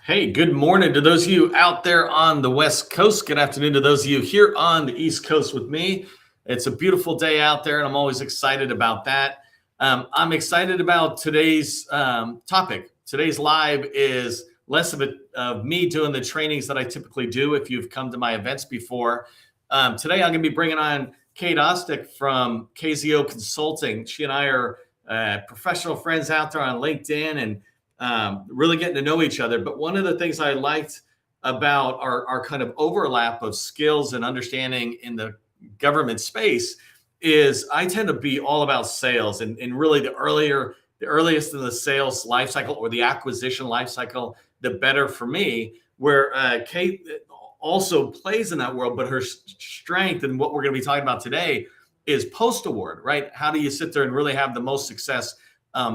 Hey, good morning to those of you out there on the West Coast. Good afternoon to those of you here on the East Coast with me. It's a beautiful day out there, and I'm always excited about that. I'm excited about today's topic. Today's live is less of me doing the trainings that I typically do if you've come to my events before. Today, I'm going to be bringing on Kate Ostdiek from KZO Consulting. She and I are professional friends out there on LinkedIn, and really getting to know each other. But one of the things I liked about our kind of overlap of skills and understanding in the government space is I tend to be all about sales and really the earliest in the sales life cycle or the acquisition life cycle, the better for me. Where Kate also plays in that world, but her strength and what we're going to be talking about today is post award, right? How do you sit there and really have the most success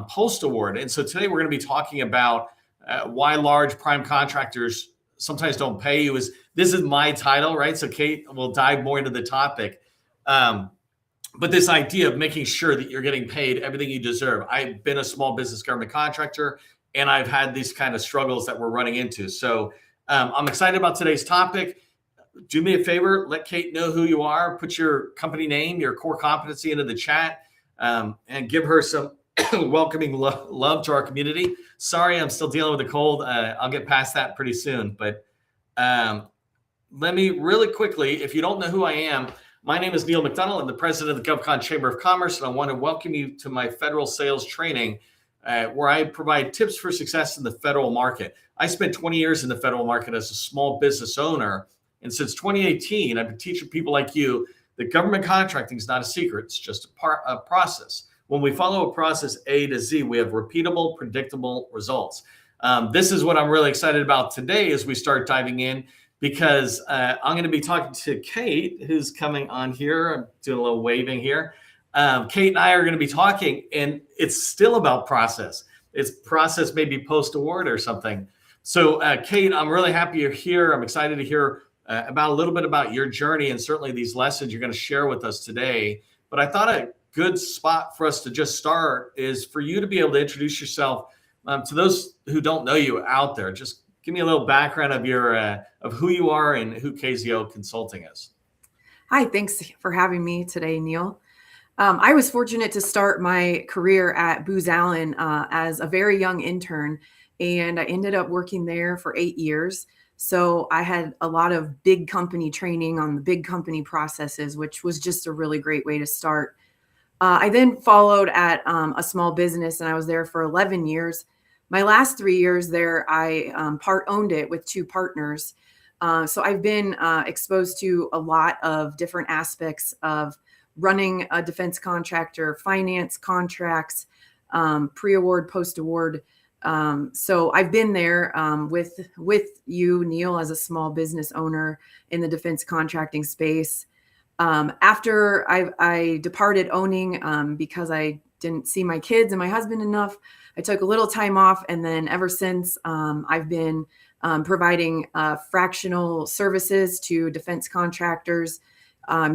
post award? And so today we're going to be talking about why large prime contractors sometimes don't pay you. This is my title, right? So Kate will dive more into the topic. But this idea of making sure that you're getting paid everything you deserve. I've been a small business government contractor, and I've had these kind of struggles that we're running into. So I'm excited about today's topic. Do me a favor, let Kate know who you are, put your company name, your core competency into the chat, and give her some welcoming love to our community. Sorry, I'm still dealing with a cold. I'll get past that pretty soon. But let me really quickly, if you don't know who I am, my name is Neil McDonald. I'm the president of the GovCon Chamber of Commerce, and I want to welcome you to my federal sales training, where I provide tips for success in the federal market. I spent 20 years in the federal market as a small business owner, and since 2018, I've been teaching people like you that government contracting is not a secret. It's just a process. When we follow a process A to Z, we have repeatable, predictable results. This is what I'm really excited about today as we start diving in, because I'm going to be talking to Kate, who's coming on here. I'm doing a little waving here. Kate and I are going to be talking, and it's still about process. It's process maybe post-award or something. So Kate, I'm really happy you're here. I'm excited to hear about a little bit about your journey and certainly these lessons you're going to share with us today. But I thought a good spot for us to just start is for you to be able to introduce yourself to those who don't know you out there. Just give me a little background of your of who you are and who KZO Consulting is. Hi, thanks for having me today, Neil. I was fortunate to start my career at Booz Allen as a very young intern, and I ended up working there for 8 years. So I had a lot of big company training on the big company processes, which was just a really great way to start. I then followed at a small business, and I was there for 11 years. My last 3 years there, I part-owned it with two partners. So I've been exposed to a lot of different aspects of running a defense contractor, finance contracts, pre-award, post-award. So I've been there with you, Neil, as a small business owner in the defense contracting space. After I departed owning because I didn't see my kids and my husband enough, I took a little time off. And then ever since, I've been providing fractional services to defense contractors,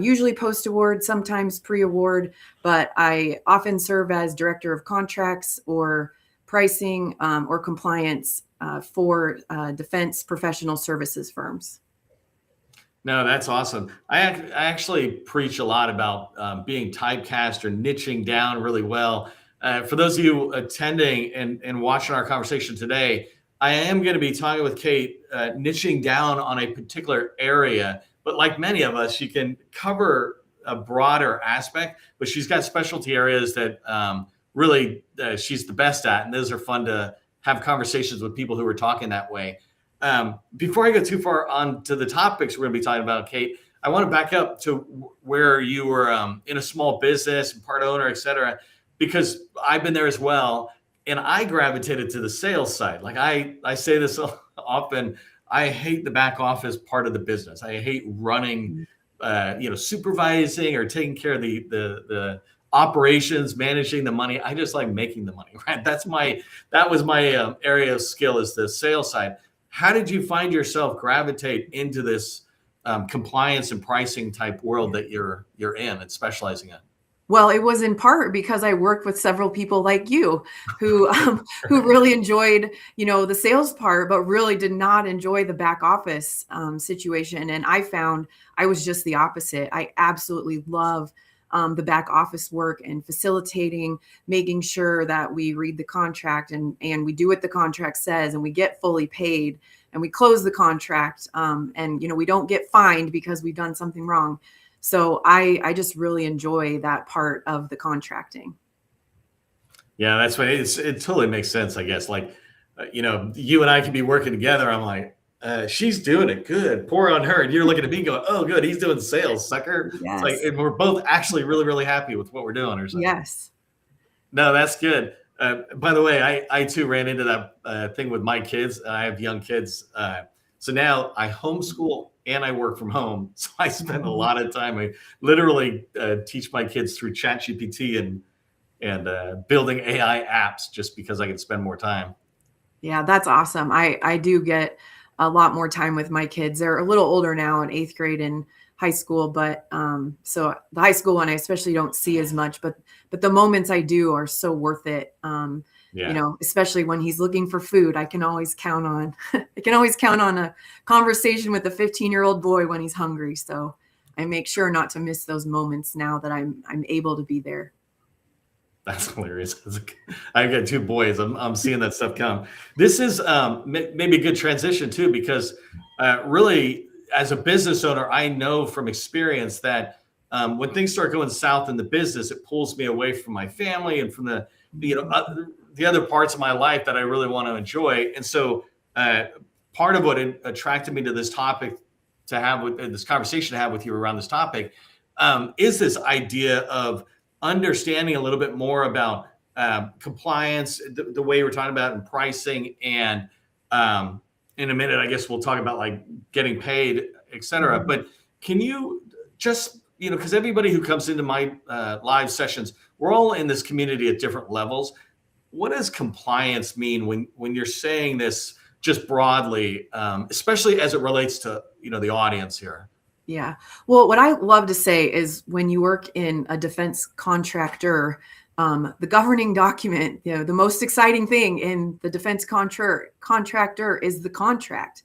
usually post-award, sometimes pre-award, but I often serve as director of contracts or pricing or compliance for defense professional services firms. No, that's awesome. I actually preach a lot about being typecast or niching down really well. For those of you attending and watching our conversation today, I am going to be talking with Kate, niching down on a particular area. But like many of us, she can cover a broader aspect, but she's got specialty areas that really she's the best at. And those are fun to have conversations with people who are talking that way. Before I go too far on to the topics we're going to be talking about, Kate, I want to back up to where you were in a small business, part owner, et cetera, because I've been there as well. And I gravitated to the sales side. Like I say this often, I hate the back office part of the business. I hate running, supervising or taking care of the operations, managing the money. I just like making the money, right? That was my area of skill, is the sales side. How did you find yourself gravitate into this compliance and pricing type world that you're in and specializing in? Well, it was in part because I worked with several people like you who really enjoyed, the sales part, but really did not enjoy the back office situation. And I found I was just the opposite. I absolutely love the back office work and facilitating, making sure that we read the contract and we do what the contract says and we get fully paid and we close the contract. And we don't get fined because we've done something wrong. So I just really enjoy that part of the contracting. Yeah, that's what it totally makes sense, I guess. Like, you and I could be working together. I'm like, she's doing it good. Pour on her. And you're looking at me going, oh, good. He's doing sales, sucker. It's like, Yes. and we're both actually really, really happy with what we're doing or something. Yes. No, that's good. By the way, I too ran into that thing with my kids. I have young kids. So now I homeschool and I work from home. So I spend a Mhm. lot of time. I literally teach my kids through ChatGPT and building AI apps just because I can spend more time. Yeah, that's awesome. I do get a lot more time with my kids. They're a little older now in eighth grade and high school, but so the high school one I especially don't see as much, but the moments I do are so worth it. Yeah. Especially when he's looking for food, I can always count on I can always count on a conversation with a 15-year-old boy when he's hungry. So I make sure not to miss those moments now that I'm able to be there. That's hilarious. I've got two boys. I'm seeing that stuff come. This is maybe a good transition too, because really, as a business owner, I know from experience that when things start going south in the business, it pulls me away from my family and from the other parts of my life that I really want to enjoy. And so, part of what attracted me to this topic to have with this conversation to have with you around this topic is this idea of understanding a little bit more about compliance, the way we're talking about and pricing, and in a minute, I guess we'll talk about like getting paid, et cetera. Mhm. But can you just, because everybody who comes into my live sessions, we're all in this community at different levels. What does compliance mean when you're saying this just broadly, especially as it relates to the audience here? Yeah. Well, what I love to say is when you work in a defense contractor, the governing document, the most exciting thing in the defense contractor is the contract.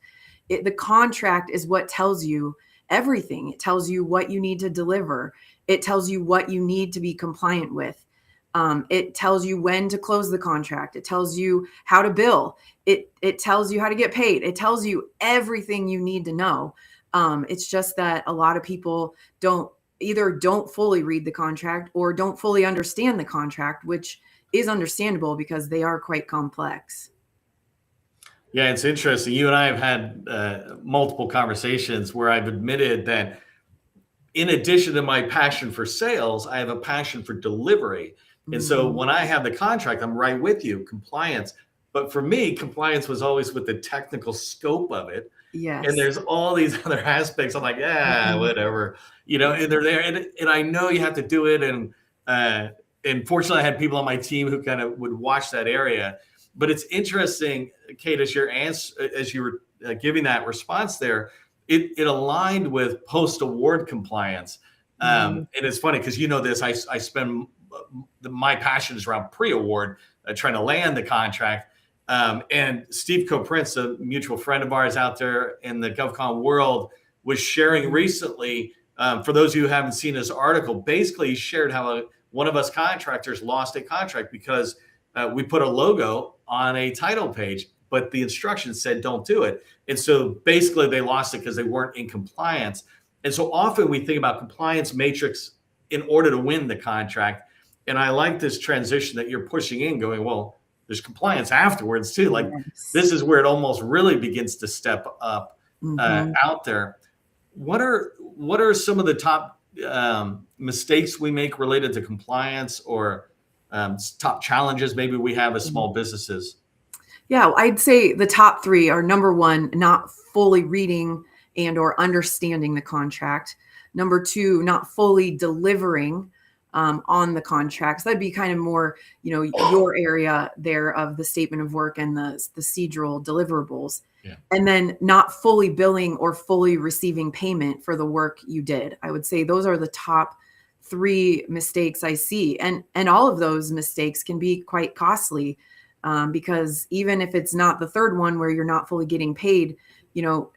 The contract is what tells you everything. It tells you what you need to deliver. It tells you what you need to be compliant with. It tells you when to close the contract. It tells you how to bill. It tells you how to get paid. It tells you everything you need to know. It's just that a lot of people don't fully read the contract or don't fully understand the contract, which is understandable because they are quite complex. Yeah, it's interesting. You and I have had multiple conversations where I've admitted that in addition to my passion for sales, I have a passion for delivery. And so Mhm. when I have the contract, I'm right with you, compliance. But for me, compliance was always with the technical scope of it. And Yes. there's all these other aspects. I'm like, yeah, Mhm. whatever, and they're there. And I know you have to do it. And fortunately, I had people on my team who kind of would watch that area. But it's interesting, Kate, as you were giving that response there, it aligned with post award compliance. Mhm. And it's funny because this, I spend my passion is around pre award, trying to land the contract. And Steve Coprince, a mutual friend of ours out there in the GovCon world, was sharing recently. For those of you who haven't seen his article, basically he shared how one of us contractors lost a contract because we put a logo on a title page, but the instructions said don't do it. And so basically they lost it because they weren't in compliance. And so often we think about compliance matrix in order to win the contract. And I like this transition that you're pushing in, going, well, there's compliance afterwards too. Like Yes. this is where it almost really begins to step up Mhm. out there. What are some of the top mistakes we make related to compliance, or top challenges maybe we have as small businesses? Yeah, I'd say the top three are: number one, not fully reading and or understanding the contract. Number two, not fully delivering on the contracts. That'd be kind of more, your area there of the statement of work and the procedural deliverables. Yeah. And then not fully billing or fully receiving payment for the work you did. I would say those are the top three mistakes I see, and all of those mistakes can be quite costly, because even if it's not the third one where you're not fully getting paid,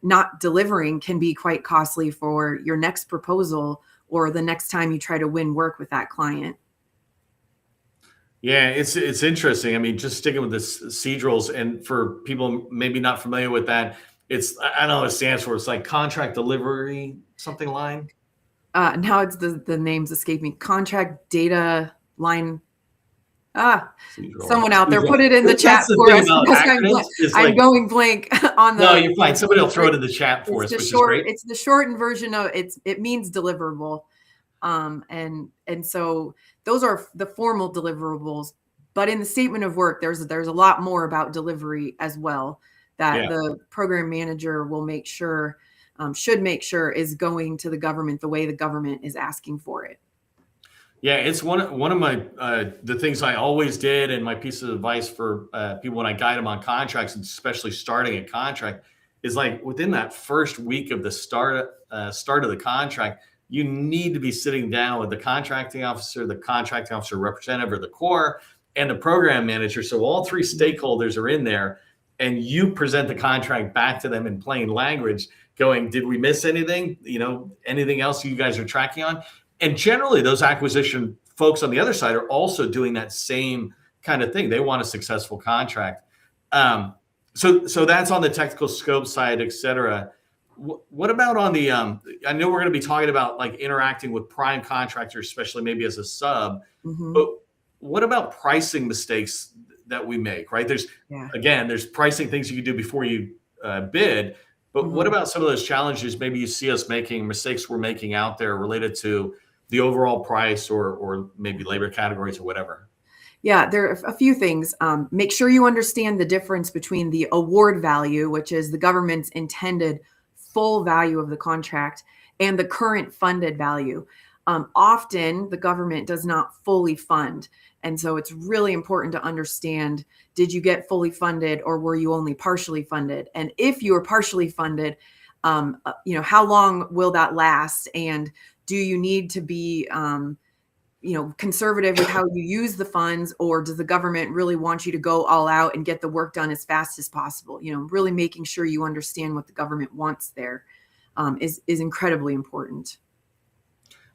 not delivering can be quite costly for your next proposal or the next time you try to win work with that client. Yeah, it's interesting. I mean, just sticking with this procedurals, and for people maybe not familiar with that, I don't know what it stands for. It's like contract delivery something line. Now it's the names escape me. Contract data line. Procedural. Someone out there put it in the That's chat the for thing us about because acronyms is I'm like, going blank on no, the. you're fine. Somebody will throw it in the chat for us, It's the which is short. great. It's the shortened version of it means deliverable, and so those are the formal deliverables. But in the statement of work, there's a lot more about delivery as well that Yeah. the program manager will make sure, should make sure is going to the government the way the government is asking for it. Yeah, it's one of my the things I always did, and my piece of advice for people when I guide them on contracts, and especially starting a contract, is like within that first week of the start of the contract, you need to be sitting down with the contracting officer representative, or the core, and the program manager. So all three stakeholders are in there, and you present the contract back to them in plain language, going, "Did we miss anything? Anything else you guys are tracking on?" And generally, those acquisition folks on the other side are also doing that same kind of thing. They want a successful contract. So that's on the technical scope side, et cetera. What about on the? I know we're going to be talking about like interacting with prime contractors, especially maybe as a sub. Mm-hmm. But what about pricing mistakes that we make? Right? There's pricing things you can do before you bid. But what about some of those challenges maybe you see us making, mistakes we're making out there related to the overall price or maybe labor categories or whatever? Yeah, there are a few things. Make sure you understand the difference between the award value, which is the government's intended full value of the contract, and the current funded value. Often the government does not fully fund. And so it's really important to understand, did you get fully funded or were you only partially funded? And if you were partially funded, how long will that last? And do you need to be, conservative with how you use the funds, or does the government really want you to go all out and get the work done as fast as possible? Really making sure you understand what the government wants there is incredibly important.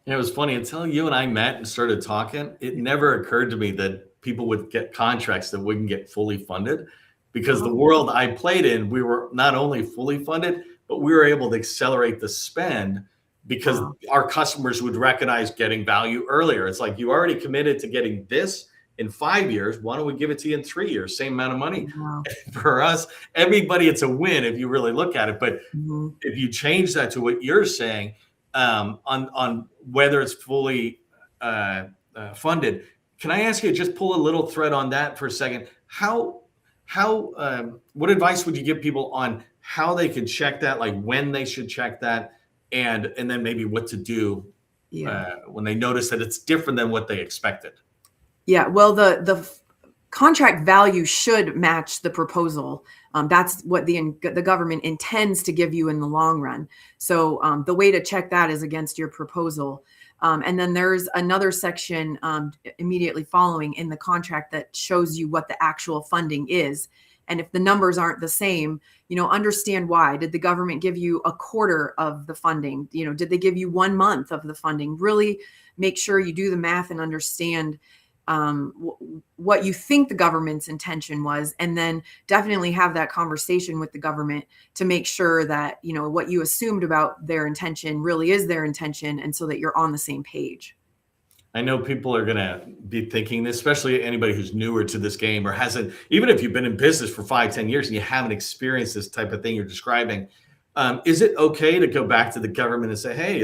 Yeah, it was funny until you and I met and started talking. It never occurred to me that people would get contracts that wouldn't get fully funded, because the world I played in, we were not only fully funded, but we were able to accelerate the spend because our customers would recognize getting value earlier. It's like, you already committed to getting this in 5 years. Why don't we give it to you in 3 years? Same amount of money. Wow. For us, everybody, it's a win if you really look at it. But if you change that to what you're saying, on whether it's fully funded, can I ask you to just pull a little thread on that for a second? What advice would you give people on how they can check that, like when they should check that, and then maybe what to do when they notice that it's different than what they expected? Yeah, well, the contract value should match the proposal. That's what the government intends to give you in the long run. So the way to check that is against your proposal. And then there's another section immediately following in the contract that shows you what the actual funding is. And if the numbers aren't the same, understand why. Did the government give you a quarter of the funding? Did they give you 1 month of the funding? Really make sure you do the math and understand what you think the government's intention was, and then definitely have that conversation with the government to make sure that what you assumed about their intention really is their intention, and so that you're on the same page. I know people are going to be thinking this, especially anybody who's newer to this game or hasn't, even if you've been in business for 5-10 years and you haven't experienced this type of thing you're describing. Is it okay to go back to the government and say, hey,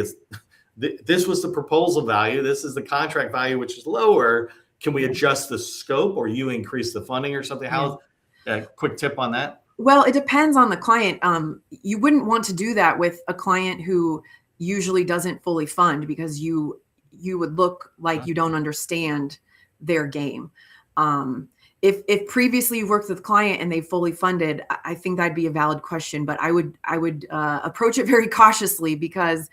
this was the proposal value, this is the contract value, which is lower. Can we adjust the scope, or you increase the funding or something? How, quick tip on that? Well, it depends on the client. You wouldn't want to do that with a client who usually doesn't fully fund, because you would look like you don't understand their game. If previously you worked with a client and they fully funded, I think that'd be a valid question, but I would approach it very cautiously, because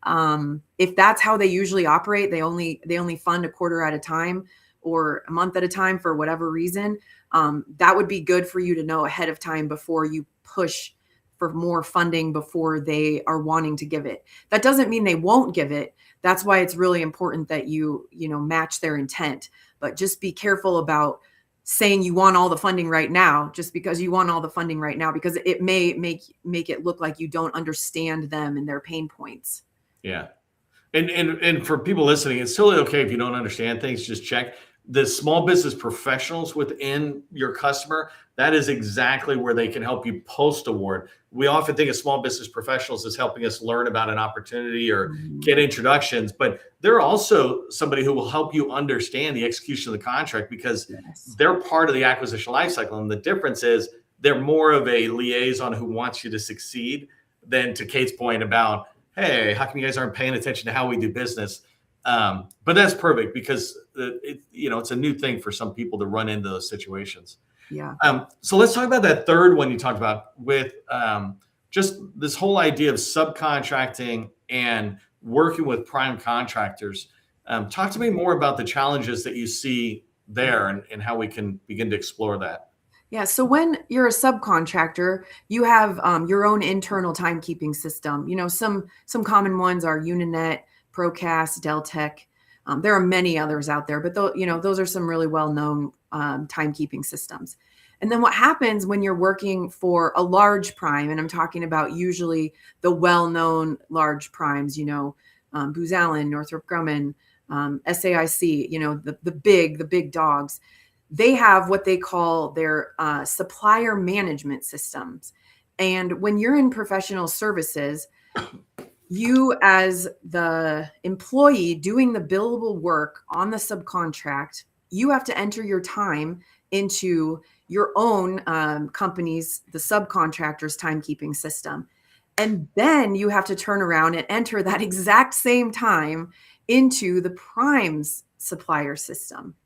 If that's how they usually operate, they only fund a quarter at a time or a month at a time for whatever reason. That would be good for you to know ahead of time before you push for more funding before they are wanting to give it. That doesn't mean they won't give it. That's why it's really important that you match their intent. But just be careful about saying you want all the funding right now just because you want all the funding right now, because it may make it look like you don't understand them and their pain points. Yeah. And for people listening, it's totally okay if you don't understand things. Just check the small business professionals within your customer. That is exactly where they can help you post award. We often think of small business professionals as helping us learn about an opportunity or get introductions, but they're also somebody who will help you understand the execution of the contract, because they're part of the acquisition lifecycle. And the difference is they're more of a liaison who wants you to succeed than, to Kate's point about, hey, how come you guys aren't paying attention to how we do business? But that's perfect, because it's a new thing for some people to run into those situations. Yeah. So let's talk about that third one you talked about with just this whole idea of subcontracting and working with prime contractors. Talk to me more about the challenges that you see there and how we can begin to explore that. Yeah. So when you're a subcontractor, you have your own internal timekeeping system. Some common ones are Uninet, Procast, Deltec. There are many others out there, but those are some really well-known timekeeping systems. And then what happens when you're working for a large prime, and I'm talking about usually the well-known large primes, Booz Allen, Northrop Grumman, SAIC, the big dogs. They have what they call their supplier management systems. And when you're in professional services, you as the employee doing the billable work on the subcontract, you have to enter your time into your own company's, the subcontractor's timekeeping system. And then you have to turn around and enter that exact same time into the prime's supplier system.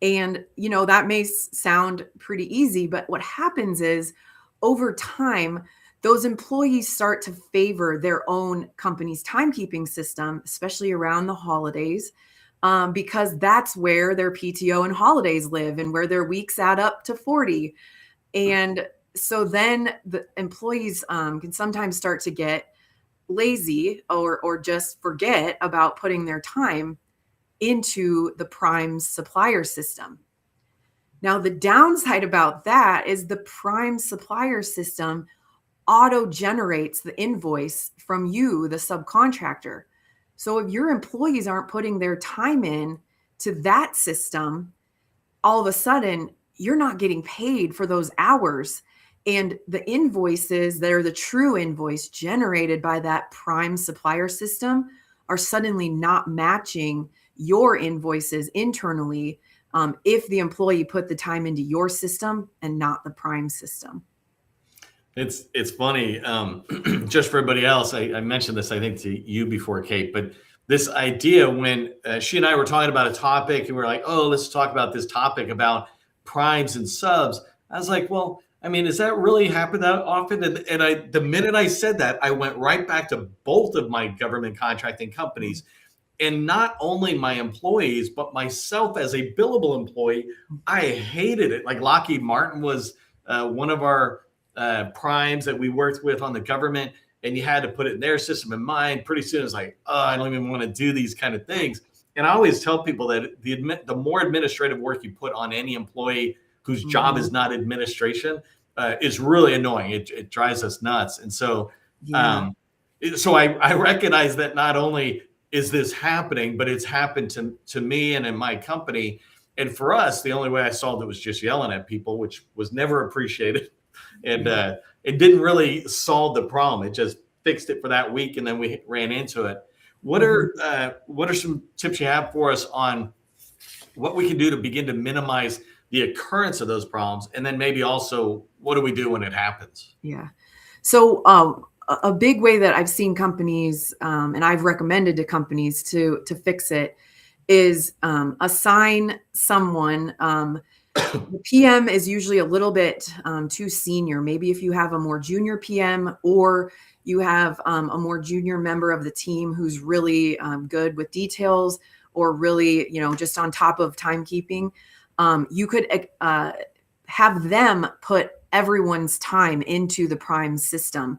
And, that may sound pretty easy, but what happens is over time, those employees start to favor their own company's timekeeping system, especially around the holidays, because that's where their PTO and holidays live and where their weeks add up to 40. And so then the employees can sometimes start to get lazy or just forget about putting their time into the prime supplier system. Now, the downside about that is the prime supplier system auto generates the invoice from you, the subcontractor. So if your employees aren't putting their time in to that system, all of a sudden you're not getting paid for those hours. And the invoices that are the true invoice generated by that prime supplier system are suddenly not matching your invoices internally if the employee put the time into your system and not the prime system. It's funny, just for everybody else, I mentioned this, I think, to you before, Kate, but this idea when she and I were talking about a topic and we're like, oh, let's talk about this topic about primes and subs. I was like, well, I mean, does that really happen that often? And the minute I said that, I went right back to both of my government contracting companies. And not only my employees, but myself as a billable employee, I hated it. Like Lockheed Martin was one of our primes that we worked with on the government, and you had to put it in their system and mine. Pretty soon it's like, oh, I don't even want to do these kind of things. And I always tell people that the more administrative work you put on any employee whose job is not administration is really annoying. It drives us nuts. And so, so I recognize that not only is this happening, but it's happened to me and in my company. And for us, the only way I solved it was just yelling at people, which was never appreciated. And it didn't really solve the problem. It just fixed it for that week, and then we ran into it. What are some tips you have for us on what we can do to begin to minimize the occurrence of those problems? And then maybe also, what do we do when it happens? Yeah. So a big way that I've seen companies, and I've recommended to companies to fix it, is assign someone. The PM is usually a little bit too senior. Maybe if you have a more junior PM, or you have a more junior member of the team who's really good with details or really, just on top of timekeeping, you could have them put everyone's time into the prime system.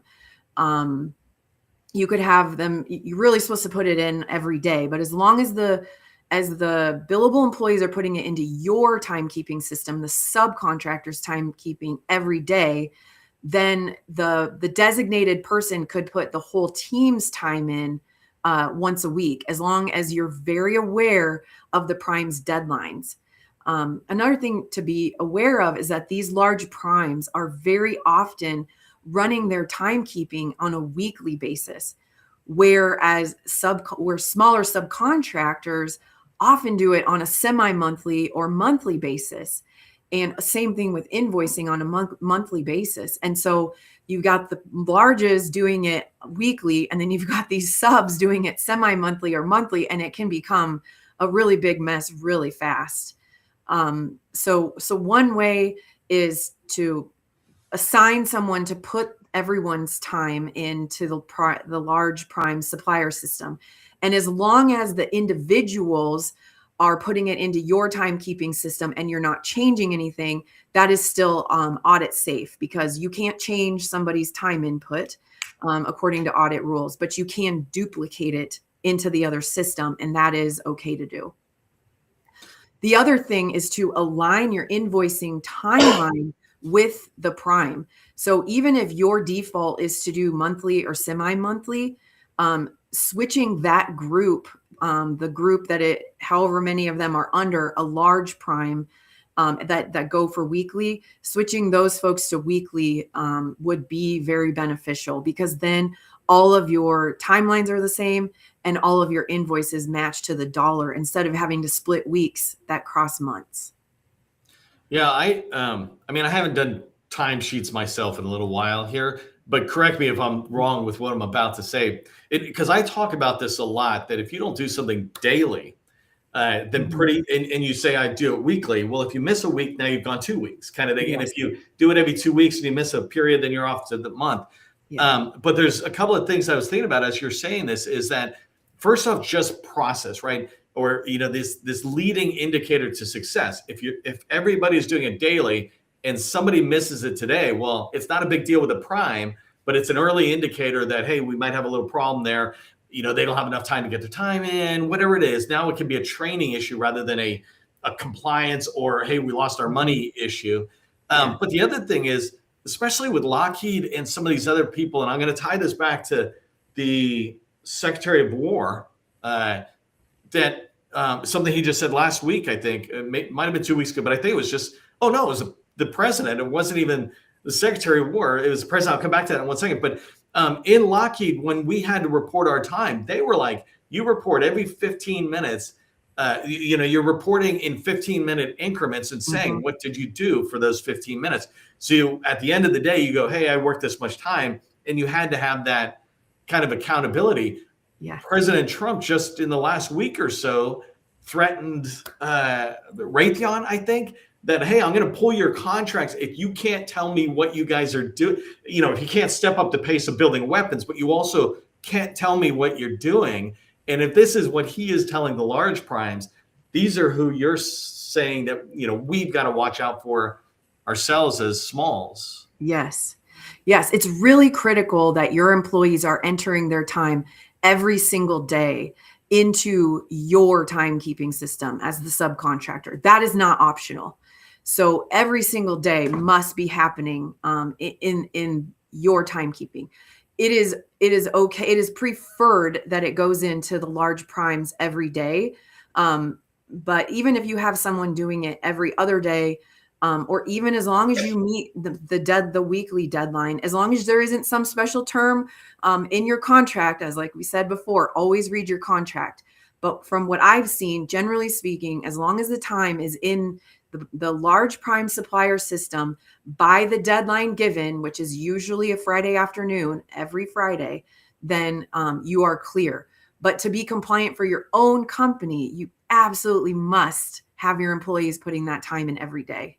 You could have them, you're really supposed to put it in every day, but as long as the billable employees are putting it into your timekeeping system, the subcontractors timekeeping every day, then the designated person could put the whole team's time in once a week, as long as you're very aware of the prime's deadlines. Another thing to be aware of is that these large primes are very often running their timekeeping on a weekly basis, whereas where smaller subcontractors often do it on a semi-monthly or monthly basis. And same thing with invoicing on a monthly basis. And so you've got the larges doing it weekly, and then you've got these subs doing it semi-monthly or monthly, and it can become a really big mess really fast. So one way is to assign someone to put everyone's time into the large prime supplier system. And as long as the individuals are putting it into your timekeeping system and you're not changing anything, that is still audit safe, because you can't change somebody's time input according to audit rules, but you can duplicate it into the other system, and that is okay to do. The other thing is to align your invoicing timeline with the prime. So even if your default is to do monthly or semi-monthly, switching that group, the group that however many of them are under a large prime that go for weekly, switching those folks to weekly would be very beneficial, because then all of your timelines are the same and all of your invoices match to the dollar, instead of having to split weeks that cross months. Yeah, I mean, I haven't done timesheets myself in a little while here, but correct me if I'm wrong with what I'm about to say. Because I talk about this a lot, that if you don't do something daily, then and you say I do it weekly. Well, if you miss a week, now you've gone 2 weeks, kind of thing. Yes. And if you do it every 2 weeks and you miss a period, then you're off to the month. Yeah. But there's a couple of things I was thinking about as you're saying this, is that first off, just process, right? Or this leading indicator to success. If everybody's doing it daily and somebody misses it today, well, it's not a big deal with a prime, but it's an early indicator that, hey, we might have a little problem there. They don't have enough time to get their time in, whatever it is. Now it can be a training issue rather than a compliance or, hey, we lost our money issue. But the other thing is, especially with Lockheed and some of these other people, and I'm going to tie this back to the Secretary of War, that something he just said last week, I think, it might have been 2 weeks ago, but I think it was just, it was the president. It wasn't even the Secretary of War. It was the president. I'll come back to that in 1 second. But in Lockheed, when we had to report our time, they were like, you report every 15 minutes. You're reporting in 15-minute increments and saying, what did you do for those 15 minutes? So at the end of the day, you go, hey, I worked this much time. And you had to have that kind of accountability. Yeah. President Trump just in the last week or so threatened Raytheon, I think, that, hey, I'm going to pull your contracts if you can't tell me what you guys are doing. If you can't step up the pace of building weapons, but you also can't tell me what you're doing. And if this is what he is telling the large primes, these are who you're saying that, we've got to watch out for ourselves as smalls. Yes. Yes. It's really critical that your employees are entering their time every single day into your timekeeping system as the subcontractor. That is not optional. So every single day must be happening in your timekeeping. It is okay. It is preferred that it goes into the large primes every day. But even if you have someone doing it every other day, or even as long as you meet the weekly deadline, as long as there isn't some special term in your contract, as like we said before, always read your contract. But from what I've seen, generally speaking, as long as the time is in the large prime supplier system by the deadline given, which is usually a Friday afternoon, every Friday, then you are clear. But to be compliant for your own company, you absolutely must have your employees putting that time in every day.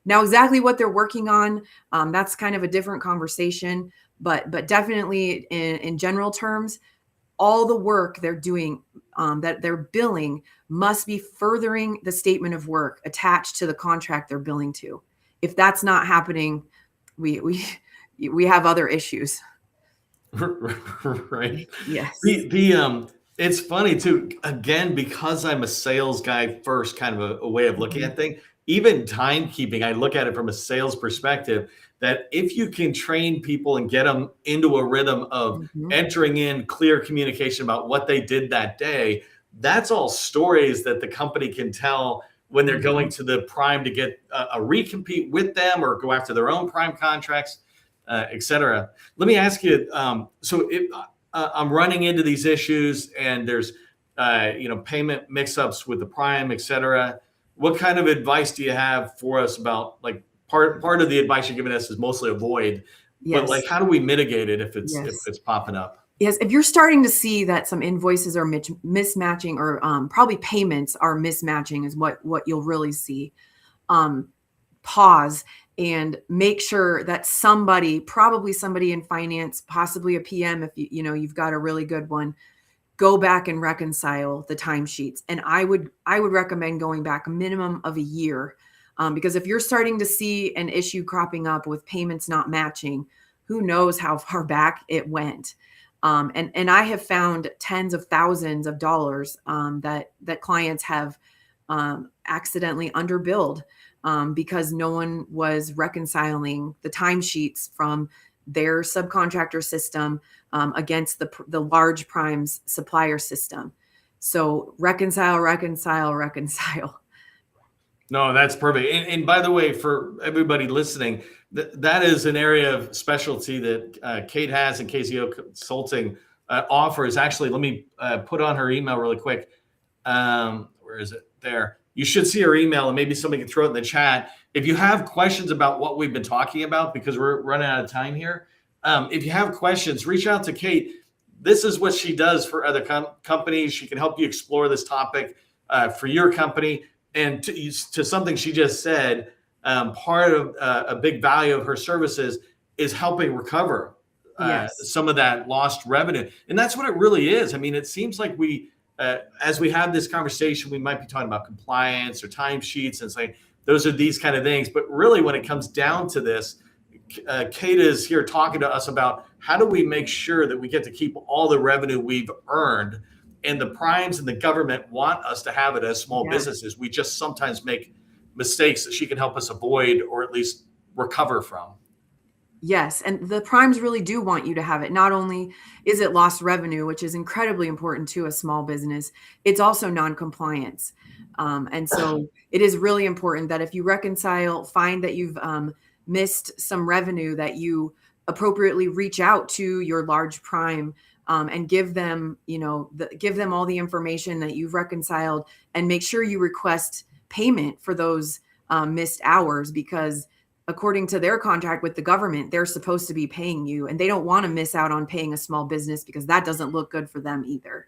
Now, exactly what they're working on, that's kind of a different conversation. But definitely in general terms, all the work they're doing, that they're billing, must be furthering the statement of work attached to the contract they're billing to. If that's not happening, we have other issues. Right. Yes. The it's funny too, again, because I'm a sales guy first, kind of a way of looking Mhm. at things. Even timekeeping, I look at it from a sales perspective, that if you can train people and get them into a rhythm of Mhm. entering in clear communication about what they did that day, that's all stories that the company can tell when they're going Mhm. to the prime to get a recompete with them or go after their own prime contracts, et cetera. Let me ask you, so if I'm running into these issues and there's payment mix-ups with the prime, et cetera, what kind of advice do you have for us about, like, part of the advice you're giving us is mostly avoid, but like Yes. how do we mitigate it if Yes. it's popping up? Yes, if you're starting to see that some invoices are mismatching, or probably payments are mismatching, is what you'll really see. Um, Pause and make sure that somebody, probably somebody in finance, possibly a PM, if you've got a really good one, go back and reconcile the timesheets. And I would recommend going back a minimum of a year, because if you're starting to see an issue cropping up with payments not matching, who knows how far back it went. And I have found tens of thousands of dollars, that clients have accidentally underbilled, because no one was reconciling the timesheets from their subcontractor system, against the large primes supplier system. So reconcile, reconcile, reconcile. No, that's perfect. And by the way, for everybody listening, that is an area of specialty that Kate has and KZO Consulting offers. Actually, let me put on her email really quick. Where is it? There. You should see her email, and maybe somebody can throw it in the chat. If you have questions about what we've been talking about, because we're running out of time here, if you have questions, reach out to Kate. This is what she does for other companies. She can help you explore this topic for your company. And to something she just said, part of a big value of her services is helping recover Yes. some of that lost revenue. And that's what it really is. I mean, it seems like as we have this conversation, we might be talking about compliance or timesheets and saying those are these kind of things. But really, when it comes down to this, Kate is here talking to us about how do we make sure that we get to keep all the revenue we've earned. And the primes and the government want us to have it as small Yeah. businesses. We just sometimes make mistakes that she can help us avoid or at least recover from. Yes, and the primes really do want you to have it. Not only is it lost revenue, which is incredibly important to a small business, it's also non-compliance. And so it is really important that if you reconcile, find that you've missed some revenue, that you appropriately reach out to your large prime, and give them, give them all the information that you've reconciled, and make sure you request payment for those missed hours, because according to their contract with the government, they're supposed to be paying you, and they don't want to miss out on paying a small business, because that doesn't look good for them either.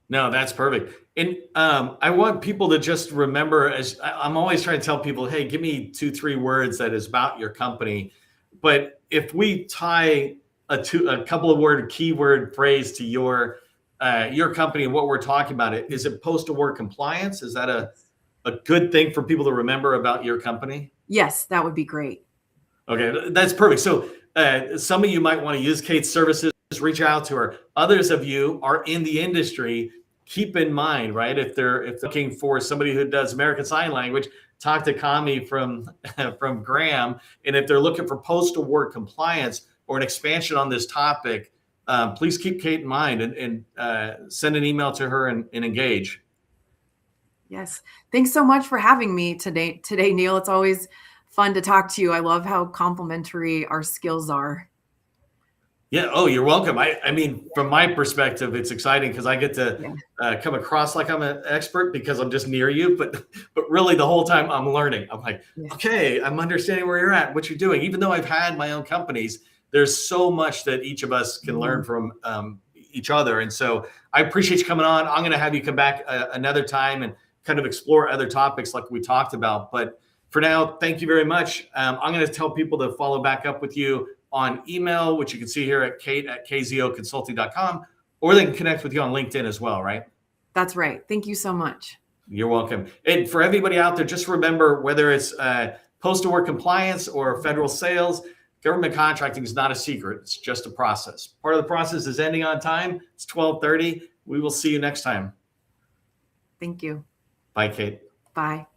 No, that's perfect. And I want people to just remember, as I'm always trying to tell people, hey, give me 2, 3 words that is about your company. But if we tie a couple of word keyword phrase to your company and what we're talking about, is it post award compliance? Is that a good thing for people to remember about your company? Yes, that would be great. Okay, that's perfect. So some of you might want to use Kate's services, reach out to her. Others of you are in the industry. Keep in mind, right? If they're looking for somebody who does American Sign Language, talk to Kami from from Graham. And if they're looking for post award compliance or an expansion on this topic, please keep Kate in mind and send an email to her and engage. Yes. Thanks so much for having me today, Neil. It's always fun to talk to you. I love how complementary our skills are. Yeah. Oh, you're welcome. I mean, from my perspective, it's exciting because I get to Yeah. come across like I'm an expert because I'm just near you. But really, the whole time I'm learning. I'm like, Yeah. okay, I'm understanding where you're at, what you're doing. Even though I've had my own companies, there's so much that each of us can learn Mhm. from each other. And so I appreciate you coming on. I'm going to have you come back another time and kind of explore other topics like we talked about. But For now, thank you very much. I'm going to tell people to follow back up with you on email, which you can see here at kate@kzoconsulting.com, or they can connect with you on LinkedIn as well, right? That's right. Thank you so much. You're welcome. And for everybody out there, just remember, whether it's postal work compliance or federal sales, government contracting is not a secret. It's just a process. Part of the process is ending on time. It's 12:30. We will see you next time. Thank you. Bye, Kate. Bye.